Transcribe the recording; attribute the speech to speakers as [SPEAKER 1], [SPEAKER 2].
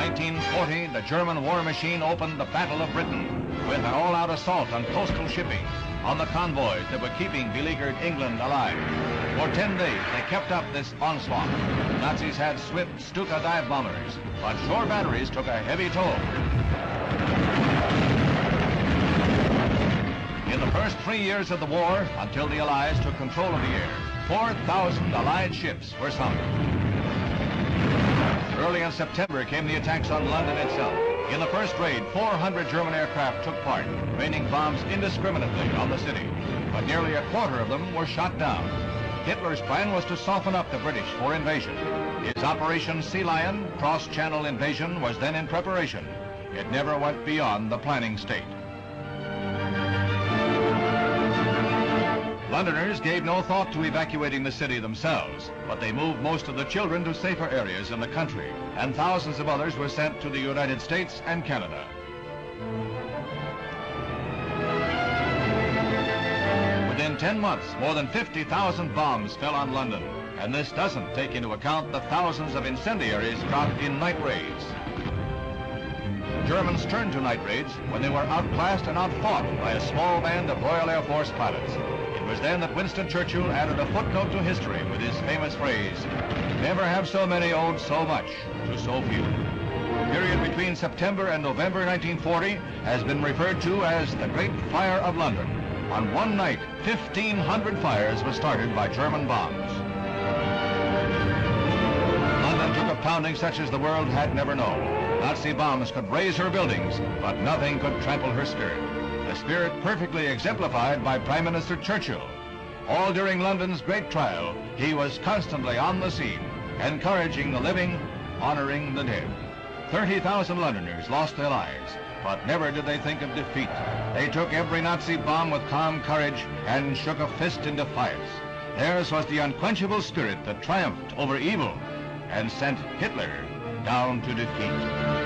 [SPEAKER 1] 1940, the German war machine opened the Battle of Britain with an all-out assault on coastal shipping, on the convoys that were keeping beleaguered England alive. For 10 days, they kept up this onslaught. The Nazis had swift Stuka dive bombers, but shore batteries took a heavy toll. In the first 3 years of the war, until the Allies took control of the air, 4,000 Allied ships were sunk. Early in September came the attacks on London itself. In the first raid, 400 German aircraft took part, raining bombs indiscriminately on the city. But nearly a quarter of them were shot down. Hitler's plan was to soften up the British for invasion. His Operation Sea Lion, cross-channel invasion, was then in preparation. It never went beyond the planning state. Londoners gave no thought to evacuating the city themselves, but they moved most of the children to safer areas in the country, and thousands of others were sent to the United States and Canada. Within 10 months, more than 50,000 bombs fell on London, and this doesn't take into account the thousands of incendiaries dropped in night raids. Germans turned to night raids when they were outclassed and outfought by a small band of Royal Air Force pilots. It was then that Winston Churchill added a footnote to history with his famous phrase, "Never have so many owed so much to so few." The period between September and November 1940 has been referred to as the Great Fire of London. On one night, 1,500 fires were started by German bombs. London took a pounding such as the world had never known. Nazi bombs could raise her buildings, but nothing could trample her spirit. The spirit perfectly exemplified by Prime Minister Churchill. All during London's great trial, he was constantly on the scene, encouraging the living, honoring the dead. 30,000 Londoners lost their lives, but never did they think of defeat. They took every Nazi bomb with calm courage and shook a fist in defiance. Theirs was the unquenchable spirit that triumphed over evil and sent Hitler down to defeat.